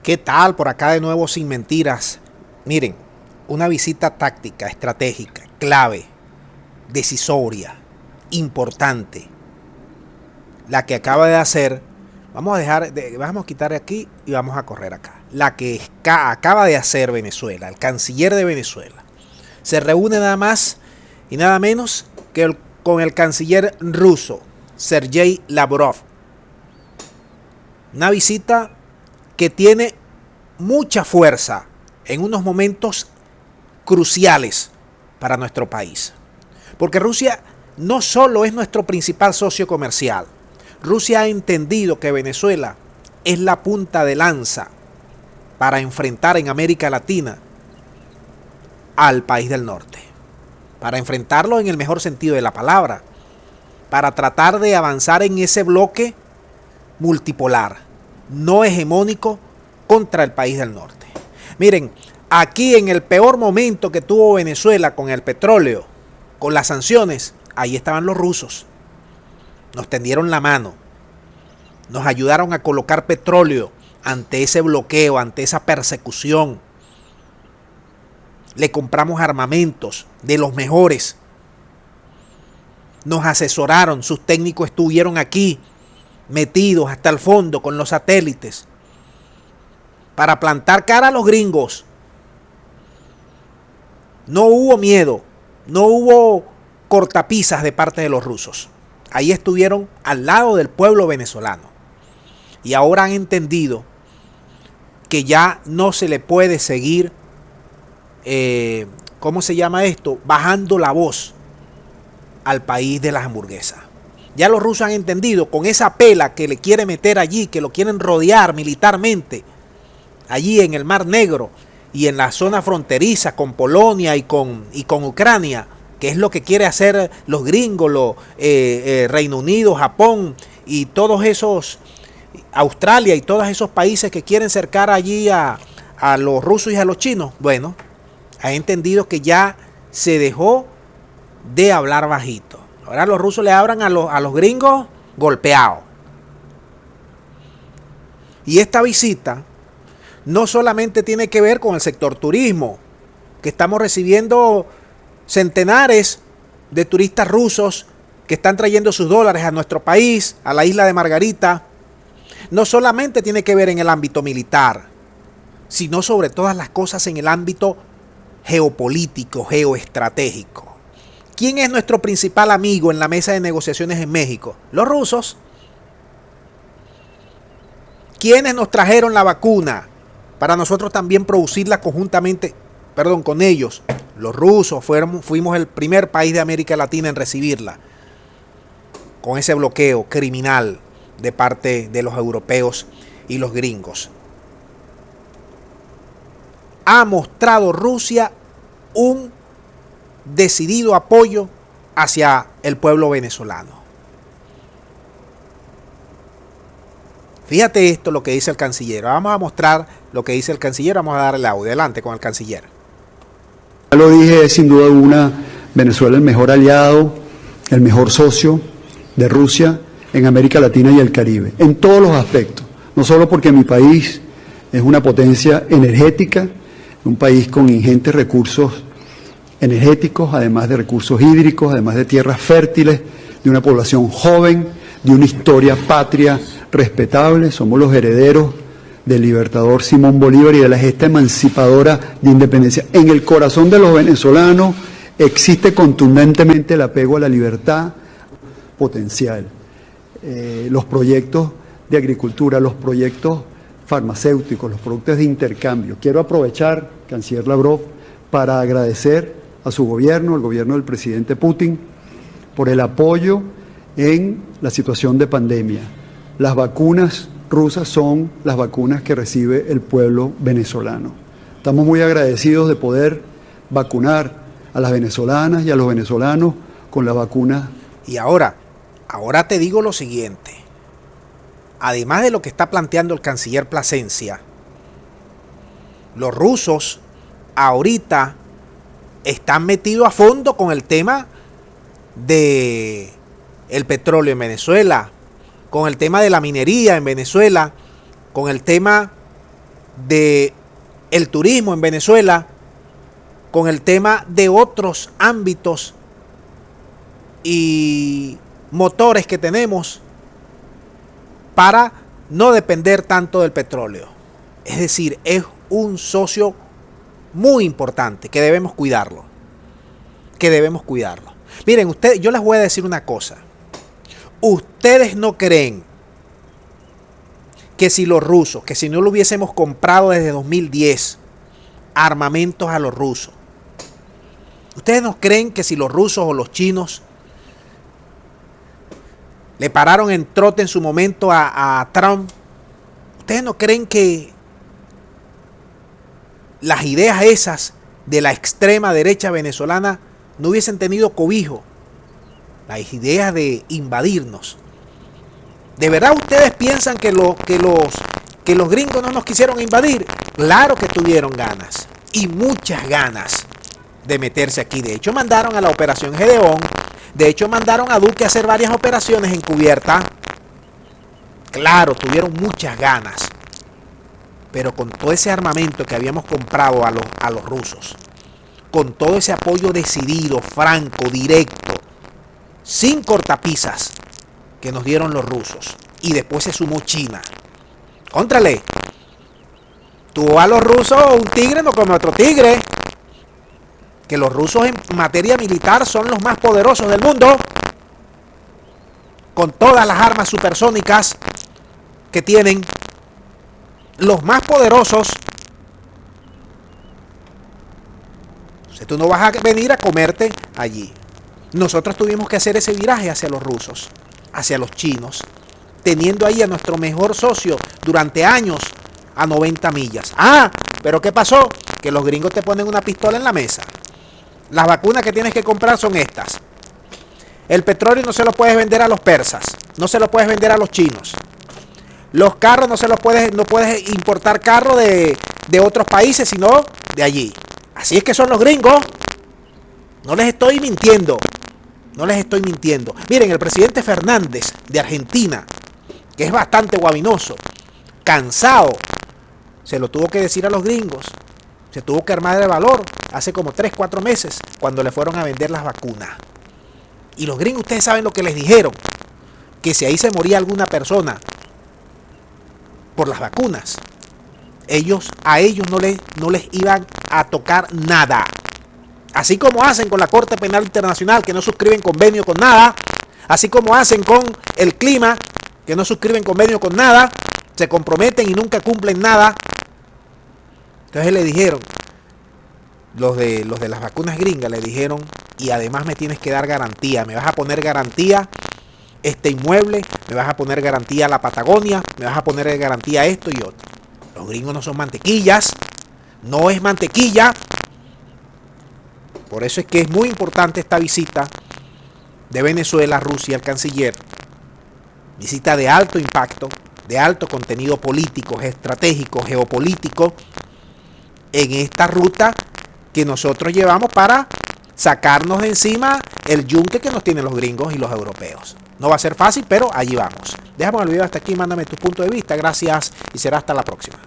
¿Qué tal? Por acá de nuevo sin mentiras. Miren, una visita táctica, estratégica, clave, decisoria, importante, la que acaba de hacer. Vamos a quitar aquí y vamos a correr acá. La que acaba de hacer Venezuela, el canciller de Venezuela. Se reúne nada más y nada menos que con el canciller ruso, Sergei Lavrov. Una visita que tiene mucha fuerza en unos momentos cruciales para nuestro país. Porque Rusia no solo es nuestro principal socio comercial. Rusia ha entendido que Venezuela es la punta de lanza para enfrentar en América Latina al país del norte. Para enfrentarlo en el mejor sentido de la palabra. Para tratar de avanzar en ese bloque multipolar, no hegemónico, contra el país del norte. Miren, aquí en el peor momento que tuvo Venezuela con el petróleo, con las sanciones, ahí estaban los rusos. Nos tendieron la mano, nos ayudaron a colocar petróleo ante ese bloqueo, ante esa persecución. Le compramos armamentos de los mejores. Nos asesoraron, sus técnicos estuvieron aquí, metidos hasta el fondo con los satélites, para plantar cara a los gringos. No hubo miedo, no hubo cortapisas de parte de los rusos. Ahí estuvieron al lado del pueblo venezolano. Y ahora han entendido que ya no se le puede seguir, ¿cómo se llama esto? Bajando la voz al país de las hamburguesas. Ya los rusos han entendido, con esa pela que le quiere meter allí, que lo quieren rodear militarmente, allí en el Mar Negro y en la zona fronteriza con Polonia y con Ucrania, que es lo que quiere hacer los gringos, Reino Unido, Japón y todos esos, Australia y todos esos países que quieren cercar allí a los rusos y a los chinos. Bueno, ha entendido que ya se dejó de hablar bajito. Ahora los rusos le hablan a los gringos golpeados. Y esta visita no solamente tiene que ver con el sector turismo, que estamos recibiendo centenares de turistas rusos que están trayendo sus dólares a nuestro país, a la isla de Margarita. No solamente tiene que ver en el ámbito militar, sino sobre todas las cosas en el ámbito geopolítico, geoestratégico. ¿Quién es nuestro principal amigo en la mesa de negociaciones en México? Los rusos. ¿Quiénes nos trajeron la vacuna para nosotros también producirla conjuntamente, con ellos? Los rusos. Fuimos el primer país de América Latina en recibirla, con ese bloqueo criminal de parte de los europeos y los gringos. Ha mostrado Rusia un decidido apoyo hacia el pueblo venezolano. Fíjate esto, lo que dice el canciller. Vamos a mostrar lo que dice el canciller. Vamos a dar el audio. Adelante con el canciller. Ya lo dije, es sin duda alguna Venezuela el mejor aliado, el mejor socio de Rusia en América Latina y el Caribe, en todos los aspectos. No solo porque mi país es una potencia energética, un país con ingentes recursos energéticos, además de recursos hídricos, además de tierras fértiles, de una población joven, de una historia patria respetable. Somos los herederos del libertador Simón Bolívar y de la gesta emancipadora de independencia. En el corazón de los venezolanos existe contundentemente el apego a la libertad potencial. Los proyectos de agricultura, los proyectos farmacéuticos, los productos de intercambio. Quiero aprovechar, canciller Lavrov, para agradecer a su gobierno, el gobierno del presidente Putin, por el apoyo en la situación de pandemia. Las vacunas rusas son las vacunas que recibe el pueblo venezolano. Estamos muy agradecidos de poder vacunar a las venezolanas y a los venezolanos con la vacuna. Y ahora te digo lo siguiente. Además de lo que está planteando el canciller Plasencia, los rusos ahorita están metidos a fondo con el tema de el petróleo en Venezuela, con el tema de la minería en Venezuela, con el tema de el turismo en Venezuela, con el tema de otros ámbitos y motores que tenemos para no depender tanto del petróleo. Es decir, es un socio muy importante que debemos cuidarlo. Miren, ustedes, yo les voy a decir una cosa. Ustedes no creen que si los rusos, que si no lo hubiésemos comprado desde 2010, armamentos a los rusos, ustedes no creen que si los rusos o los chinos le pararon en trote en su momento a Trump, ustedes no creen que las ideas esas de la extrema derecha venezolana no hubiesen tenido cobijo? Las ideas de invadirnos. ¿De verdad ustedes piensan que los gringos no nos quisieron invadir? Claro que tuvieron ganas, y muchas ganas de meterse aquí. De hecho, mandaron a la Operación Gedeón. De hecho, mandaron a Duque a hacer varias operaciones encubiertas. Claro, tuvieron muchas ganas. Pero con todo ese armamento que habíamos comprado a los rusos, con todo ese apoyo decidido, franco, directo, sin cortapisas, que nos dieron los rusos, y después se sumó China. Contrale, tú a los rusos un tigre no como otro tigre, que los rusos en materia militar son los más poderosos del mundo, con todas las armas supersónicas que tienen, los más poderosos. Entonces tú no vas a venir a comerte allí. Nosotros tuvimos que hacer ese viraje hacia los rusos, hacia los chinos, teniendo ahí a nuestro mejor socio durante años a 90 millas. Pero ¿qué pasó? Que los gringos te ponen una pistola en la mesa. Las vacunas que tienes que comprar son estas. El petróleo no se lo puedes vender a los persas, no se lo puedes vender a los chinos. Los carros no puedes importar carros de otros países, sino de allí. Así es que son los gringos. No les estoy mintiendo. Miren, el presidente Fernández de Argentina, que es bastante guabinoso, cansado, se lo tuvo que decir a los gringos. Se tuvo que armar de valor hace como 3-4 meses cuando le fueron a vender las vacunas. Y los gringos, ustedes saben lo que les dijeron, que si ahí se moría alguna persona por las vacunas, a ellos no les iban a tocar nada. Así como hacen con la Corte Penal Internacional, que no suscriben convenio con nada, así como hacen con el clima, que no suscriben convenio con nada, se comprometen y nunca cumplen nada. Entonces le dijeron, los de las vacunas gringas le dijeron, y además me tienes que dar garantía, me vas a poner garantía este inmueble, me vas a poner garantía la Patagonia, me vas a poner garantía esto y otro. Los gringos no son mantequillas, no es mantequilla. Por eso es que es muy importante esta visita de Venezuela a Rusia, al canciller. Visita de alto impacto, de alto contenido político, estratégico, geopolítico, en esta ruta que nosotros llevamos para sacarnos de encima el yunque que nos tienen los gringos y los europeos. No va a ser fácil, pero allí vamos. Déjame el video hasta aquí, mándame tu punto de vista. Gracias y será hasta la próxima.